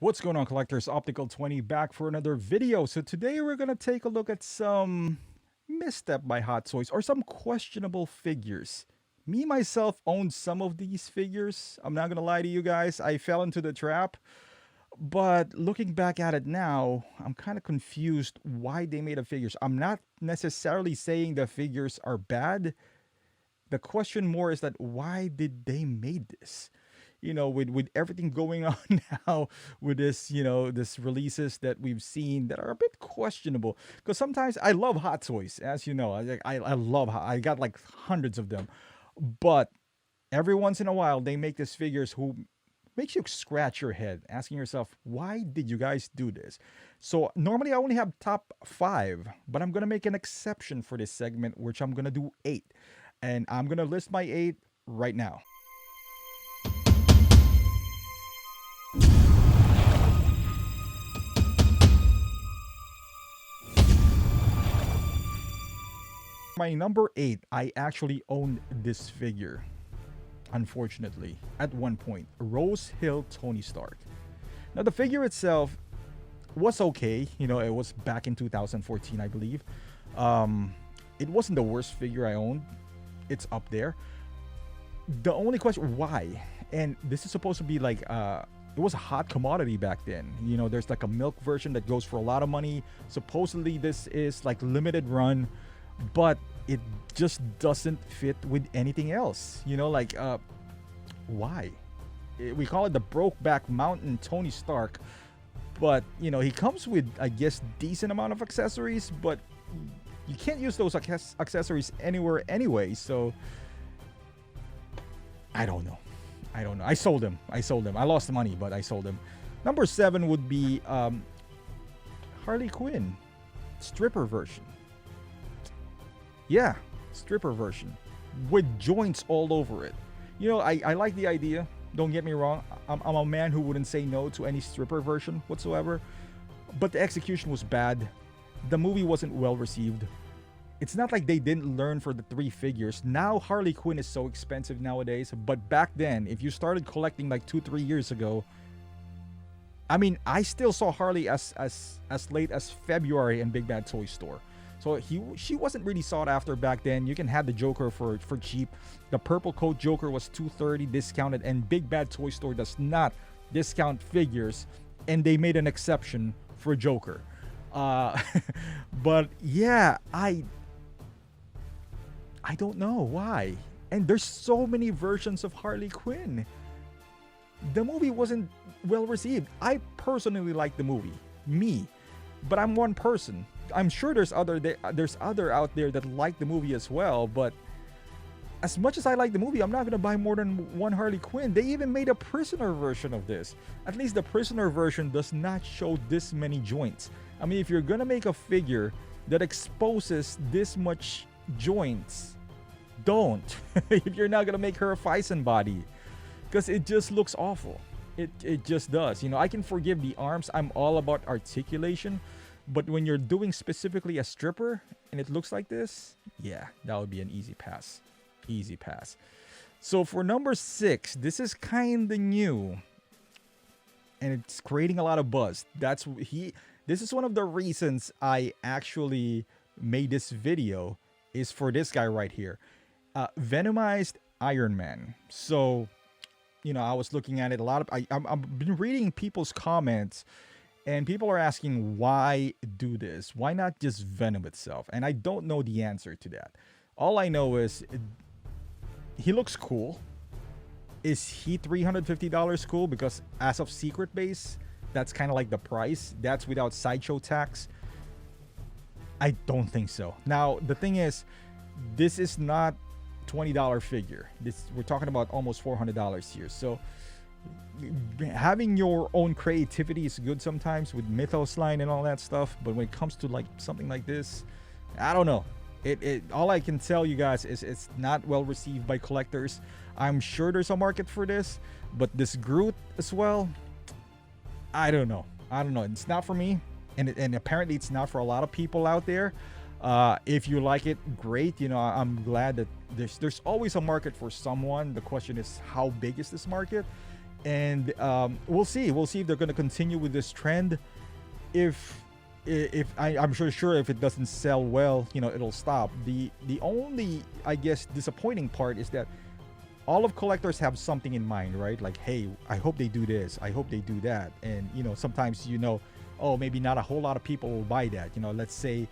What's going on, collectors? Optical 20 back for another video. So today we're going to take a look at some misstep by Hot Toys or some questionable figures. Me myself owned some of these figures. I'm not going to lie to you guys. I fell into the trap. But looking back at it now, I'm kind of confused why they made the figures. I'm not necessarily saying the figures are bad. The question more is that why did they made this? With everything going on now, with this, this releases that we've seen that are a bit questionable. Because sometimes I love Hot Toys, as you know. I love I got like hundreds of them. But every once in a while they make these figures who makes you scratch your head asking yourself, why did you guys do this? So normally I only have top 5, but I'm gonna make an exception for this segment, which I'm gonna do 8. And I'm gonna list my 8 right now. My number 8, I actually owned this figure, unfortunately, at one point. Rose Hill Tony Stark. Now, the figure itself was okay. It was back in 2014, I believe. It wasn't the worst figure I owned. It's up there. The only question, why? And this is supposed to be like, it was a hot commodity back then. There's like a milk version that goes for a lot of money. Supposedly, this is like limited run, but it just doesn't fit with anything else. Why? We call it the Brokeback Mountain Tony Stark, but he comes with, I guess, decent amount of accessories, but you can't use those accessories anywhere anyway. So I don't know. I sold him. I lost the money, but I sold him. Number 7 would be Harley Quinn, stripper version. Yeah, stripper version with joints all over it. I like the idea. Don't get me wrong. I'm a man who wouldn't say no to any stripper version whatsoever. But the execution was bad. The movie wasn't well received. It's not like they didn't learn for the 3 figures. Now Harley Quinn is so expensive nowadays. But back then, if you started collecting like 2-3 years ago, I mean, I still saw Harley as late as February in Big Bad Toy Store. So she wasn't really sought after back then. You can have the Joker for cheap. The purple coat Joker was $230 discounted, and Big Bad Toy Store does not discount figures, and they made an exception for Joker. But yeah, I don't know why. And there's so many versions of Harley Quinn. The movie wasn't well received. I personally like the movie, but I'm one person. I'm sure there's other out there that like the movie as well, but as much as I like the movie, I'm not gonna buy more than one Harley Quinn. They even made a prisoner version of this. At least the prisoner version does not show this many joints. I mean, if you're gonna make a figure that exposes this much joints, don't. If you're not gonna make her a Fison body, because it just looks awful. It just does. I can forgive the arms. I'm all about articulation. But when you're doing specifically a stripper and it looks like this, yeah, that would be an easy pass. Easy pass. So for number 6, this is kind of new. And it's creating a lot of buzz. This is one of the reasons I actually made this video, is for this guy right here. Venomized Iron Man. So, I was looking at it a lot. I've been reading people's comments. And people are asking, why do this? Why not just Venom itself? And I don't know the answer to that. All I know is he looks cool. Is he $350 cool? Because as of Secret Base, that's kind of like the price. That's without sideshow tax. I don't think so. Now, the thing is, this is not $20 figure. We're talking about almost $400 here. So having your own creativity is good sometimes with Mythos line and all that stuff, but when it comes to like something like this, I don't know. All I can tell you guys is it's not well received by collectors. I'm sure there's a market for this, but this Groot as well, I don't know. It's not for me, and apparently it's not for a lot of people out there. If you like it, great. I'm glad that there's always a market for someone. The question is, how big is this market? And we'll see. We'll see if they're going to continue with this trend. I'm sure if it doesn't sell well, it'll stop. The only, I guess, disappointing part is that all of collectors have something in mind, right? Like, hey, I hope they do this, I hope they do that. And sometimes, oh, maybe not a whole lot of people will buy that. Let's say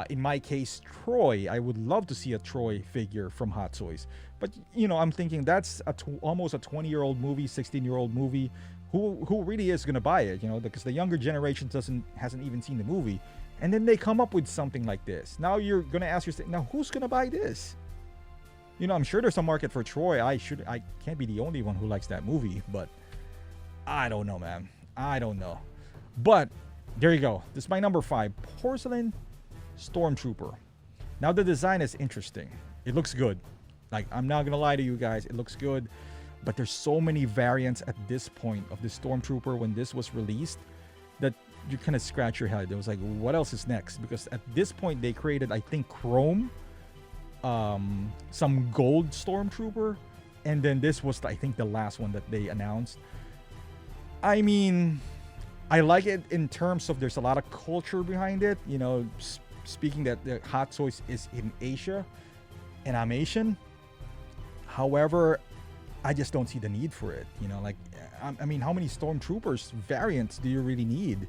in my case, Troy, I would love to see a Troy figure from Hot Toys. But I'm thinking that's almost a 20-year-old movie, 16-year-old movie. Who really is going to buy it? Because the younger generation hasn't even seen the movie. And then they come up with something like this. Now you're going to ask yourself, now who's going to buy this? I'm sure there's a market for Troy. I can't be the only one who likes that movie, but I don't know, man. I don't know. But there you go. This is my number 5, Porcelain Stormtrooper. Now the design is interesting. It looks good. Like, I'm not gonna lie to you guys, it looks good. But there's so many variants at this point of the Stormtrooper when this was released that you kind of scratch your head. It was like, what else is next? Because at this point they created, I think, Chrome, some gold Stormtrooper, and then this was, I think, the last one that they announced. I mean, I like it in terms of there's a lot of culture behind it. Speaking that the Hot Toys is in Asia, and I'm Asian. However, I just don't see the need for it. I mean, how many Stormtroopers variants do you really need?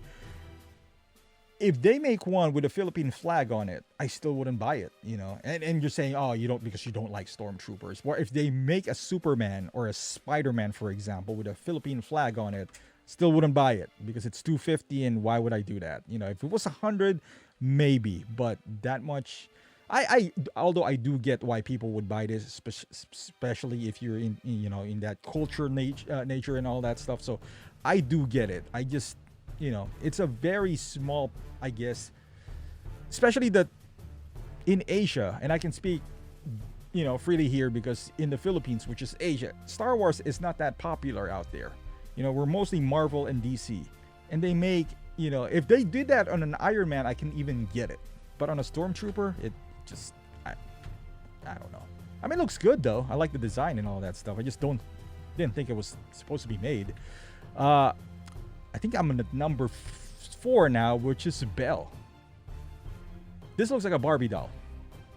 If they make one with a Philippine flag on it, I still wouldn't buy it, And you're saying, oh, you don't, because you don't like Stormtroopers. Or if they make a Superman or a Spider-Man, for example, with a Philippine flag on it, still wouldn't buy it because it's $250, and why would I do that? If it was $100, maybe, but that much. Although I do get why people would buy this, especially if you're in that culture nature and all that stuff. So I do get it. I just, it's a very small, I guess, especially that in Asia, and I can speak, freely here because in the Philippines, which is Asia, Star Wars is not that popular out there. We're mostly Marvel and DC, and they make, if they did that on an Iron Man, I can even get it, but on a Stormtrooper, it just, I don't know. I mean, it looks good though. I like the design and all that stuff. I just didn't think it was supposed to be made. I think I'm on the number 4 now, which is Belle. This looks like a Barbie doll.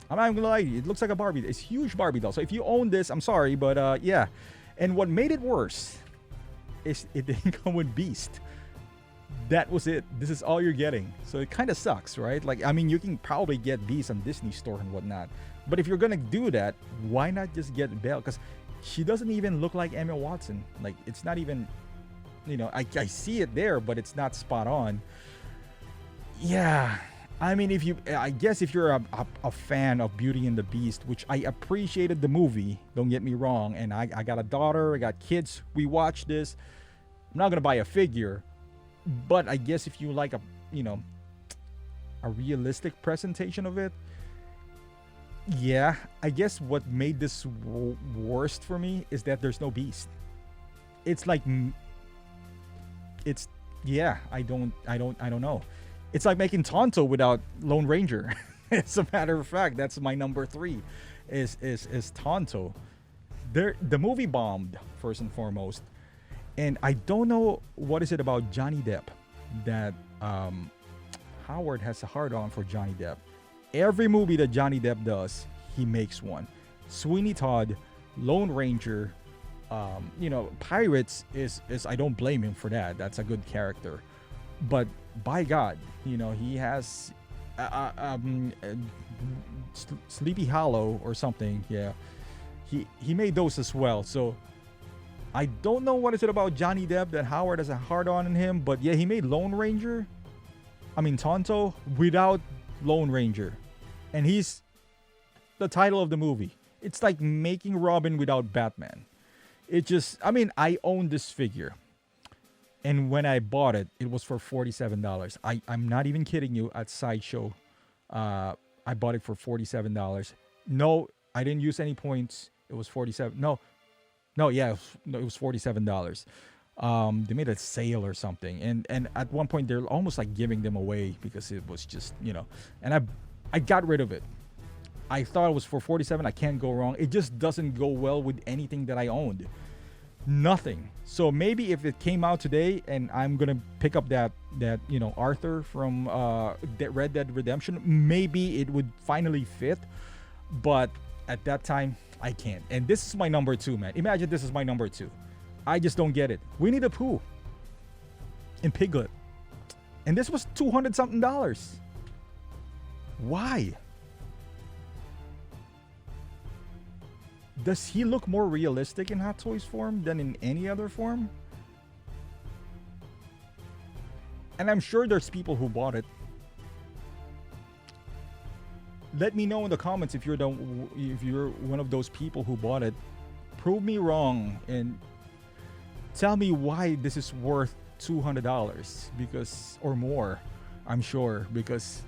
I'm not gonna lie to you, it looks like a Barbie. It's a huge Barbie doll. So if you own this, I'm sorry, but yeah. And what made it worse is it didn't come with Beast. That was it. This is all you're getting. So it kind of sucks, right? Like, I mean, you can probably get Beast on Disney Store and whatnot. But if you're going to do that, why not just get Belle? Because she doesn't even look like Emma Watson. Like, it's not even, I see it there, but it's not spot on. Yeah. I mean, I guess if you're a fan of Beauty and the Beast, which I appreciated the movie, don't get me wrong. And I got a daughter, I got kids. We watch this. I'm not going to buy a figure. But I guess if you like a realistic presentation of it, yeah, I guess what made this worst for me is that there's no Beast. It's like, I don't know. It's like making Tonto without Lone Ranger. As a matter of fact, that's my number 3, is Tonto. The movie bombed, first and foremost. And I don't know what is it about Johnny Depp that Howard has a hard-on for Johnny Depp. Every movie that Johnny Depp does, he makes one. Sweeney Todd, Lone Ranger, Pirates is I don't blame him for that. That's a good character. But by God, he has Sleepy Hollow or something. Yeah, he made those as well. So I don't know what is it about Johnny Depp that Howard has a hard-on in him, but yeah, he made Tonto without Lone Ranger. And he's the title of the movie. It's like making Robin without Batman. I own this figure. And when I bought it, it was for $47. I'm not even kidding you, at Sideshow. I bought it for $47. No, I didn't use any points. It was $47. It was $47. They made a sale or something, and at one point they're almost like giving them away because it was just, and I got rid of it. I thought it was for $47. I can't go wrong. It just doesn't go well with anything that I owned. Nothing. So maybe if it came out today and I'm gonna pick up that Arthur from Red Dead Redemption, maybe it would finally fit. But at that time, I can't. And this is my number 2, man. Imagine this is my number 2. I just don't get it. Winnie the Pooh and Piglet, and this was $200 something. Why? Does he look more realistic in Hot Toys form than in any other form? And I'm sure there's people who bought it. Let me know in the comments if you're one of those people who bought it. Prove me wrong and tell me why this is worth $200 or more. I'm sure, because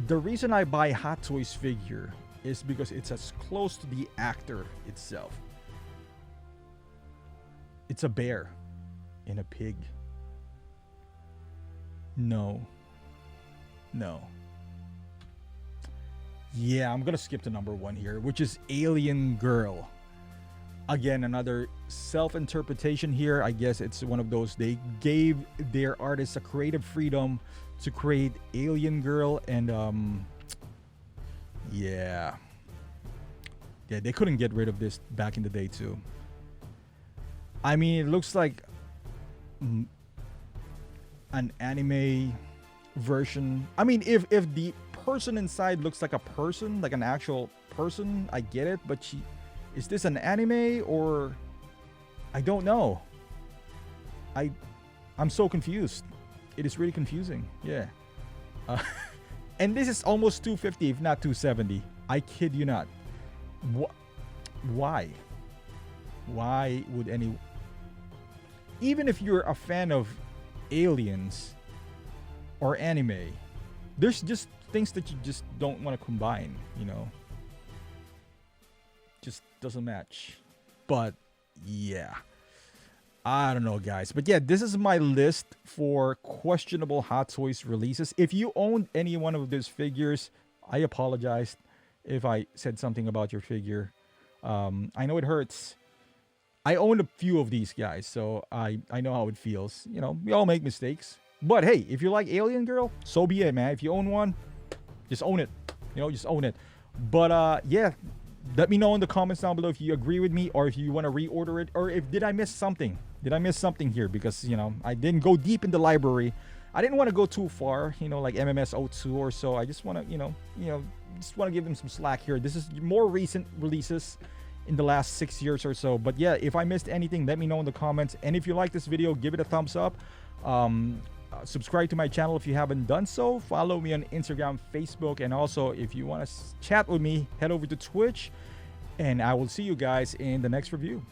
the reason I buy Hot Toys figure is because it's as close to the actor itself. It's a bear and a pig. No. Yeah, I'm gonna skip to number 1 here, which is Alien Girl. Again, another self-interpretation here. I guess it's one of those, they gave their artists a creative freedom to create Alien Girl, and yeah, they couldn't get rid of this back in the day too. I mean, it looks like an anime version. I mean, if the person inside looks like a person, like an actual person, I get it, but is this an anime or I don't know. I'm so confused. It is really confusing. Yeah. And this is almost $250, if not $270. I kid you not. Why? Why would even if you're a fan of aliens or anime, there's just things that you just don't want to combine, just doesn't match. But yeah, I don't know, guys, but yeah, this is my list for questionable Hot Toys releases. If you owned any one of these figures, I apologize if I said something about your figure. I know it hurts. I owned a few of these guys, so I know how it feels. We all make mistakes. But hey, if you like Alien Girl, so be it, man. If you own one, just own it. Just own it. But yeah, let me know in the comments down below if you agree with me or if you want to reorder it, or if did I miss something? Did I miss something here? Because I didn't go deep in the library. I didn't want to go too far, like MMS02 or so. I just want to, just want to give them some slack here. This is more recent releases in the last 6 years or so. But yeah, if I missed anything, let me know in the comments. And if you like this video, give it a thumbs up. Subscribe to my channel if you haven't done so. Follow me on Instagram, Facebook, and also if you want to chat with me, head over to Twitch. And I will see you guys in the next review.